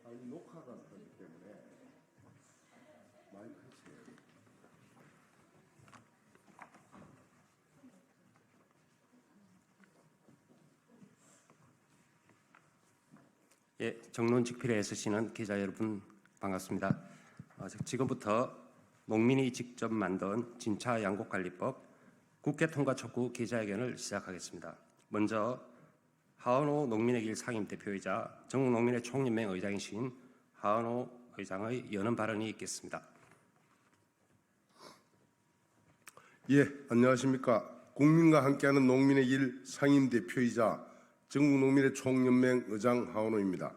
아니 녹화가 되기 때문에 마이크 해주세요. 예, 정론직필에 애쓰시는 기자 여러분 반갑습니다. 지금부터 농민이 직접 만든 진차 양곡관리법 국회 통과 촉구 기자회견을 시작하겠습니다. 먼저 하은호 농민의 길 상임대표이자 전국농민의 총연맹 의장이신 하은호 의장의 여는 발언이 있겠습니다. 예, 안녕하십니까. 국민과 함께하는 농민의 길 상임대표이자 전국농민의 총연맹 의장 하은호입니다.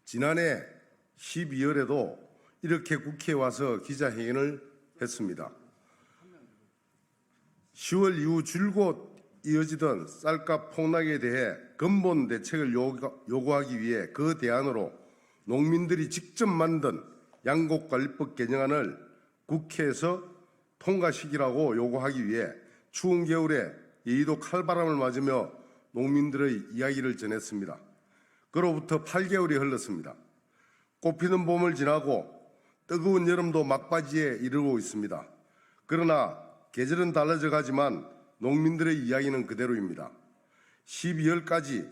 지난해 12월에도 이렇게 국회에 와서 기자회견을 했습니다. 10월 이후 줄곧 이어지던 쌀값 폭락에 대해 근본 대책을 요구하기 위해 그 대안으로 농민들이 직접 만든 양곡관리법 개정안을 국회에서 통과시키라고 요구하기 위해 추운 겨울에 여의도 칼바람을 맞으며 농민들의 이야기를 전했습니다. 그로부터 8개월이 흘렀습니다. 꽃피는 봄을 지나고 뜨거운 여름도 막바지에 이르고 있습니다. 그러나 계절은 달라져 가지만 농민들의 이야기는 그대로입니다. 12월까지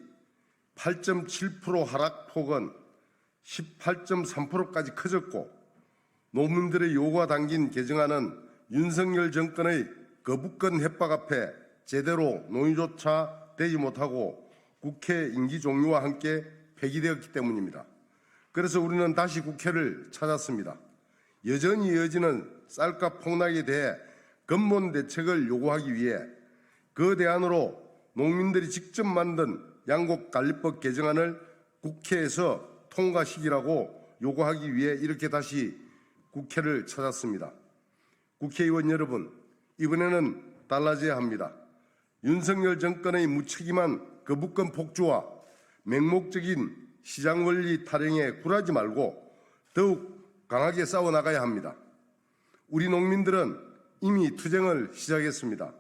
8.7% 하락폭은 18.3%까지 커졌고 농민들의 요구가 담긴 개정안은 윤석열 정권의 거부권 협박 앞에 제대로 논의조차 되지 못하고 국회 임기 종료와 함께 폐기되었기 때문입니다. 그래서 우리는 다시 국회를 찾았습니다. 여전히 이어지는 쌀값 폭락에 대해 근본 대책을 요구하기 위해 그 대안으로 농민들이 직접 만든 양곡관리법 개정안을 국회에서 통과시키라고 요구하기 위해 이렇게 다시 국회를 찾았습니다. 국회의원 여러분, 이번에는 달라져야 합니다. 윤석열 정권의 무책임한 거부권 폭주와 맹목적인 시장 원리 타령에 굴하지 말고 더욱 강하게 싸워나가야 합니다. 우리 농민들은 이미 투쟁을 시작했습니다.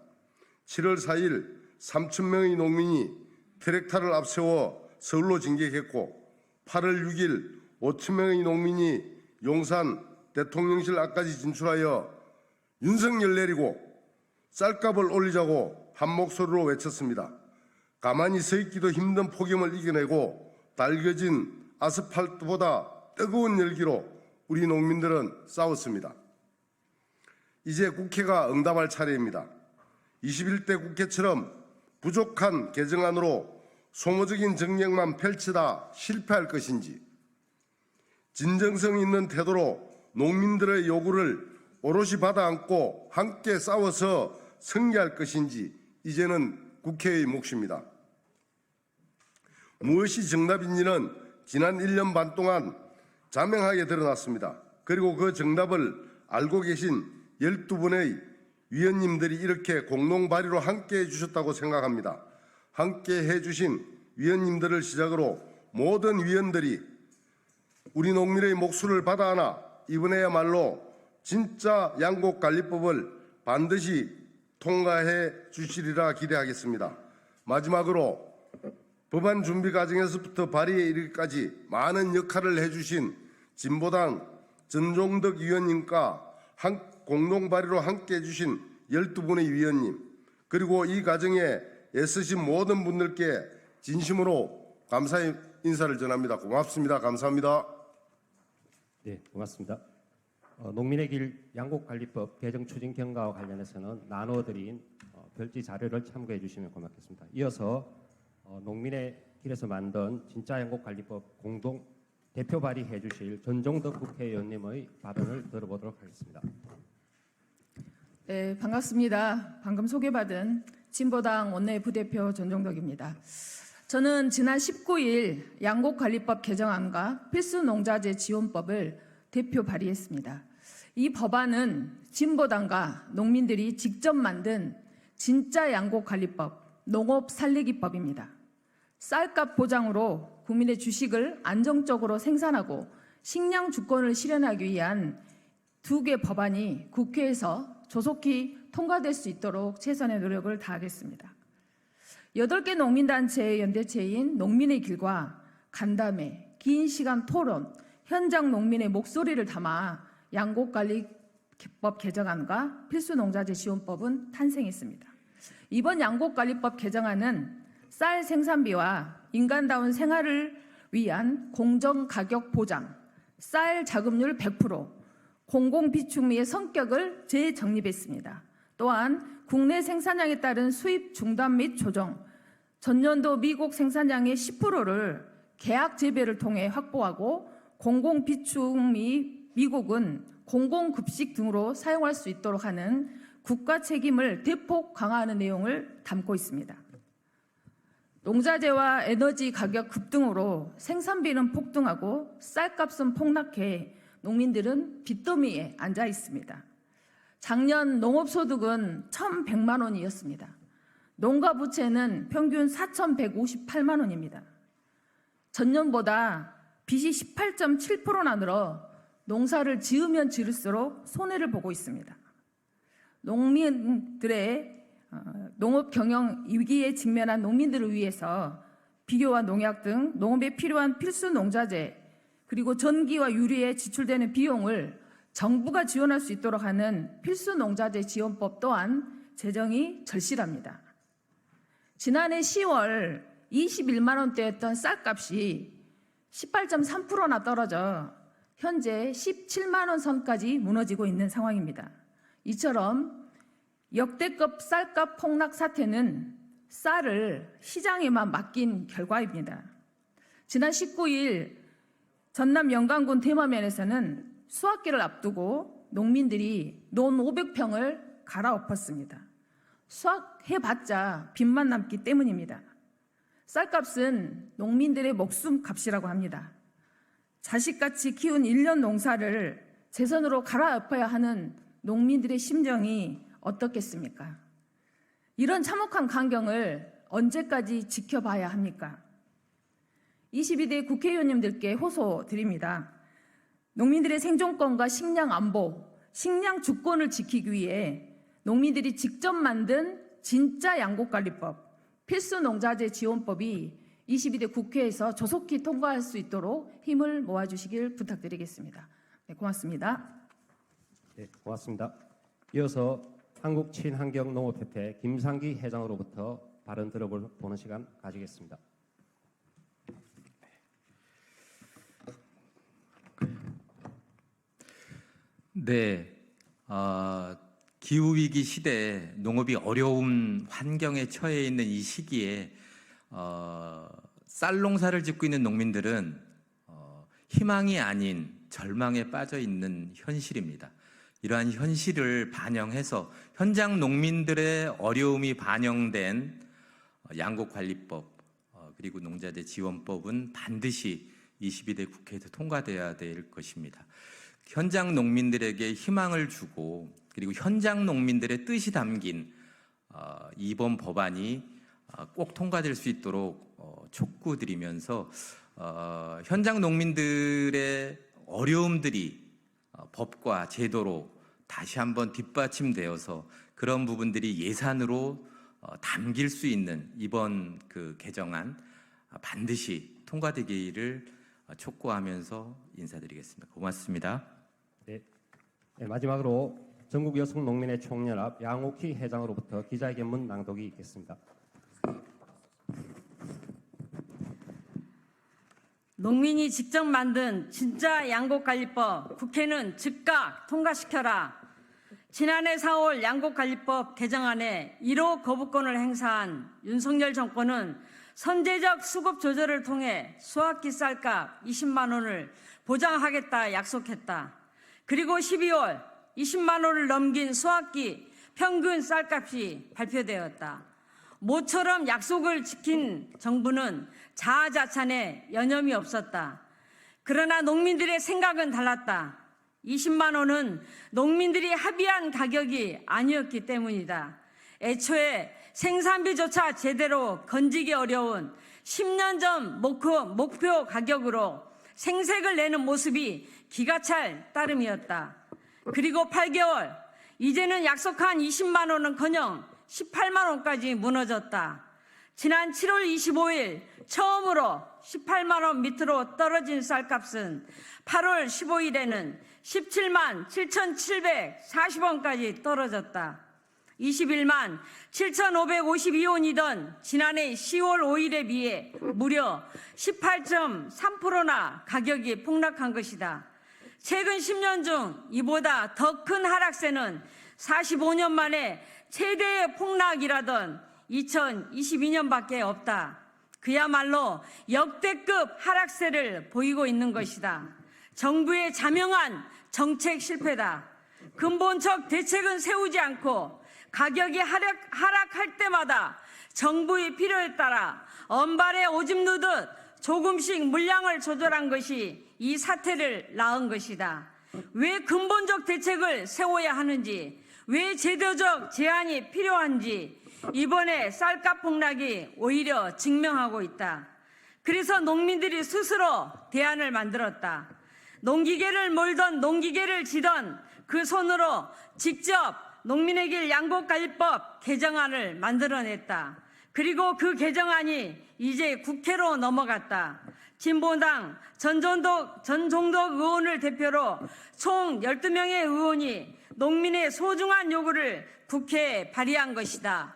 7월 4일 3,000명의 농민이 트랙터를 앞세워 서울로 진격했고 8월 6일 5,000명의 농민이 용산 대통령실 앞까지 진출하여 윤석열 내리고 쌀값을 올리자고 한 목소리로 외쳤습니다. 가만히 서 있기도 힘든 폭염을 이겨내고 달궈진 아스팔트보다 뜨거운 열기로 우리 농민들은 싸웠습니다. 이제 국회가 응답할 차례입니다. 21대 국회처럼 부족한 개정안으로 소모적인 정쟁만 펼치다 실패할 것인지, 진정성 있는 태도로 농민들의 요구를 오롯이 받아안고 함께 싸워서 승리할 것인지 이제는 국회의 몫입니다. 무엇이 정답인지는 지난 1년 반 동안 자명하게 드러났습니다. 그리고 그 정답을 알고 계신 12분의 위원님들이 이렇게 공동 발의로 함께 해주셨다고 생각합니다. 함께 해주신 위원님들을 시작으로 모든 위원들이 우리 농민의 목소리를 받아안아 이번에야말로 진짜 양곡관리법을 반드시 통과해 주시리라 기대하겠습니다. 마지막으로 법안 준비 과정에서부터 발의에 이르기까지 많은 역할을 해주신 진보당 전종덕 위원님과 공동 발의로 함께해 주신 12분의 위원님, 그리고 이 과정에 애쓰신 모든 분들께 진심으로 감사의 인사를 전합니다. 고맙습니다. 감사합니다. 네, 고맙습니다. 농민의 길 양곡관리법 개정 추진 경과와 관련해서는 나누어드린 별지 자료를 참고해 주시면 고맙겠습니다. 이어서 농민의 길에서 만든 진짜 양곡관리법 공동 대표 발의해 주실 전종덕 국회의원님의 발언을 들어보도록 하겠습니다. 네, 반갑습니다. 방금 소개받은 진보당 원내부대표 전종덕입니다. 저는 지난 19일 양곡관리법 개정안과 필수농자재 지원법을 대표 발의했습니다. 이 법안은 진보당과 농민들이 직접 만든 진짜 양곡관리법, 농업살리기법입니다. 쌀값 보장으로 국민의 주식을 안정적으로 생산하고 식량 주권을 실현하기 위한 두 개 법안이 국회에서 조속히 통과될 수 있도록 최선의 노력을 다하겠습니다. 8개 농민단체의 연대체인 농민의 길과 간담회, 긴 시간 토론, 현장 농민의 목소리를 담아 양곡관리법 개정안과 필수농자재 지원법은 탄생했습니다. 이번 양곡관리법 개정안은 쌀 생산비와 인간다운 생활을 위한 공정가격 보장, 쌀 자급률 100%, 공공비축미의 성격을 재정립했습니다. 또한 국내 생산량에 따른 수입 중단 및 조정, 전년도 미국 생산량의 10%를 계약 재배를 통해 확보하고 공공비축미 미국은 공공급식 등으로 사용할 수 있도록 하는 국가 책임을 대폭 강화하는 내용을 담고 있습니다. 농자재와 에너지 가격 급등으로 생산비는 폭등하고 쌀값은 폭락해 농민들은 빚더미에 앉아 있습니다. 작년 농업소득은 1,100만 원이었습니다. 농가 부채는 평균 4,158만 원입니다. 전년보다 빚이 18.7%나 늘어 농사를 지으면 지을수록 손해를 보고 있습니다. 농민들의 농업 경영 위기에 직면한 농민들을 위해서 비료와 농약 등 농업에 필요한 필수 농자재 그리고 전기와 유리에 지출되는 비용을 정부가 지원할 수 있도록 하는 필수 농자재 지원법 또한 제정이 절실합니다. 지난해 10월 21만 원대였던 쌀값이 18.3%나 떨어져 현재 17만 원 선까지 무너지고 있는 상황입니다. 이처럼 역대급 쌀값 폭락 사태는 쌀을 시장에만 맡긴 결과입니다. 지난 19일 전남 영광군 대마면에서는 수확기를 앞두고 농민들이 논 500평을 갈아엎었습니다. 수확해봤자 빚만 남기 때문입니다. 쌀값은 농민들의 목숨값이라고 합니다. 자식같이 키운 1년 농사를 재선으로 갈아엎어야 하는 농민들의 심정이 어떻겠습니까? 이런 참혹한 광경을 언제까지 지켜봐야 합니까? 22대 국회의원님들께 호소드립니다. 농민들의 생존권과 식량 안보, 식량 주권을 지키기 위해 농민들이 직접 만든 진짜 양곡관리법, 필수농자재 지원법이 22대 국회에서 조속히 통과할 수 있도록 힘을 모아주시길 부탁드리겠습니다. 네, 고맙습니다. 네, 고맙습니다. 이어서 한국친환경농업협회 김상기 회장으로부터 발언 들어보는 시간 가지겠습니다. 네, 기후위기 시대에 농업이 어려운 환경에 처해 있는 이 시기에 쌀 농사를 짓고 있는 농민들은 희망이 아닌 절망에 빠져 있는 현실입니다. 이러한 현실을 반영해서 현장 농민들의 어려움이 반영된 양곡관리법 그리고 농자재 지원법은 반드시 22대 국회에서 통과돼야 될 것입니다. 현장 농민들에게 희망을 주고 그리고 현장 농민들의 뜻이 담긴 이번 법안이 꼭 통과될 수 있도록 촉구드리면서 현장 농민들의 어려움들이 법과 제도로 다시 한번 뒷받침되어서 그런 부분들이 예산으로 담길 수 있는 이번 그 개정안 반드시 통과되기를 촉구하면서 인사드리겠습니다. 고맙습니다. 네, 마지막으로 전국 여성 농민의 총연합 양옥희 회장으로부터 기자회견문 낭독이 있겠습니다. 농민이 직접 만든 진짜 양곡관리법 국회는 즉각 통과시켜라. 지난해 4월 양곡관리법 개정안에 1호 거부권을 행사한 윤석열 정권은 선제적 수급 조절을 통해 수확기 쌀값 20만 원을 보장하겠다 약속했다. 그리고 12월 20만 원을 넘긴 수확기 평균 쌀값이 발표되었다. 모처럼 약속을 지킨 정부는 자아자찬에 여념이 없었다. 그러나 농민들의 생각은 달랐다. 20만 원은 농민들이 합의한 가격이 아니었기 때문이다. 애초에 생산비조차 제대로 건지기 어려운 10년 전 목표 가격으로 생색을 내는 모습이 기가 찰 따름이었다. 그리고 8개월, 이제는 약속한 20만 원은커녕 18만 원까지 무너졌다. 지난 7월 25일 처음으로 18만 원 밑으로 떨어진 쌀값은 8월 15일에는 17만 7,740원까지 떨어졌다. 21만 7,552원이던 지난해 10월 5일에 비해 무려 18.3%나 가격이 폭락한 것이다. 최근 10년 중 이보다 더 큰 하락세는 45년 만에 최대의 폭락이라던 2022년밖에 없다. 그야말로 역대급 하락세를 보이고 있는 것이다. 정부의 자명한 정책 실패다. 근본적 대책은 세우지 않고 가격이 하락할 때마다 정부의 필요에 따라 언발에 오줌 누듯 조금씩 물량을 조절한 것이 이 사태를 낳은 것이다. 왜 근본적 대책을 세워야 하는지, 왜 제도적 제한이 필요한지 이번에 쌀값 폭락이 오히려 증명하고 있다. 그래서 농민들이 스스로 대안을 만들었다. 농기계를 몰던 농기계를 지던 그 손으로 직접 농민의 길 양곡관리법 개정안을 만들어냈다. 그리고 그 개정안이 이제 국회로 넘어갔다. 진보당 전종덕 의원을 대표로 총 12명의 의원이 농민의 소중한 요구를 국회에 발의한 것이다.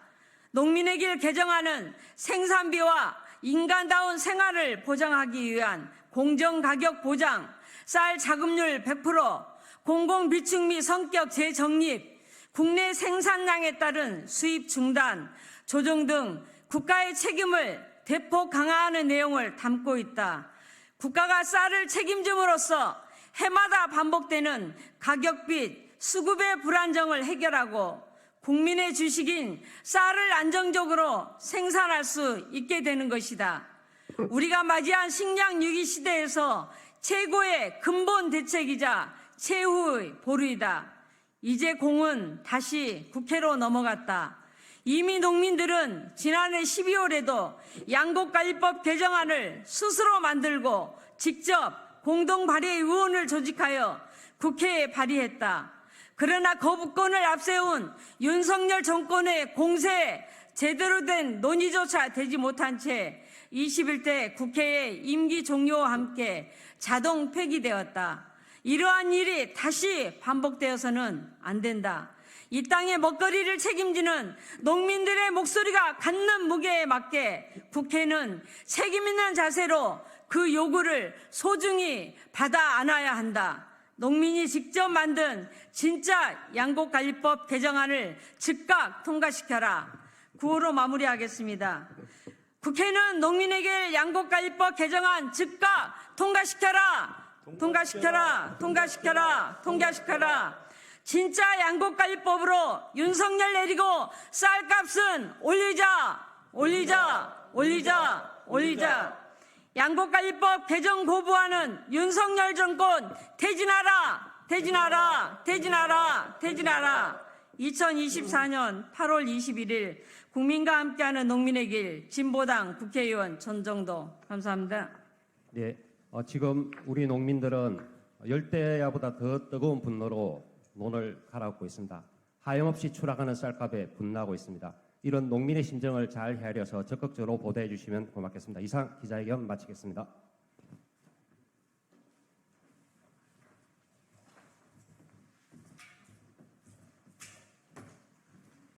농민의 길 개정안은 생산비와 인간다운 생활을 보장하기 위한 공정가격 보장, 쌀 자급률 100%, 공공비축미 성격 재정립, 국내 생산량에 따른 수입 중단, 조정 등 국가의 책임을 대폭 강화하는 내용을 담고 있다. 국가가 쌀을 책임짐으로써 해마다 반복되는 가격빚, 수급의 불안정을 해결하고 국민의 주식인 쌀을 안정적으로 생산할 수 있게 되는 것이다. 우리가 맞이한 식량 위기 시대에서 최고의 근본 대책이자 최후의 보루이다. 이제 공은 다시 국회로 넘어갔다. 이미 농민들은 지난해 12월에도 양곡관리법 개정안을 스스로 만들고 직접 공동 발의 의원을 조직하여 국회에 발의했다. 그러나 거부권을 앞세운 윤석열 정권의 공세에 제대로 된 논의조차 되지 못한 채 21대 국회의 임기 종료와 함께 자동 폐기되었다. 이러한 일이 다시 반복되어서는 안 된다. 이 땅의 먹거리를 책임지는 농민들의 목소리가 갖는 무게에 맞게 국회는 책임 있는 자세로 그 요구를 소중히 받아 안아야 한다. 농민이 직접 만든 진짜 양곡관리법 개정안을 즉각 통과시켜라. 구호로 마무리하겠습니다. 국회는 농민에게 양곡관리법 개정안 즉각 통과시켜라. 통과시켜라. 통과시켜라. 통과시켜라. 진짜 양곡관리법으로 윤석열 내리고 쌀값은 올리자. 올리자. 올리자. 올리자. 양곡관리법 개정 거부하는 윤석열 정권 퇴진하라. 퇴진하라. 퇴진하라. 퇴진하라. 2024년 8월 21일 국민과 함께하는 농민의 길 진보당 국회의원 전정도 감사합니다. 네, 지금 우리 농민들은 열대야보다 더 뜨거운 분노로 논을 갈아엎고 있습니다. 하염없이 추락하는 쌀값에 분노하고 있습니다. 이런 농민의 심정을 잘 헤아려서 적극적으로 보도해 주시면 고맙겠습니다. 이상 기자회견 마치겠습니다.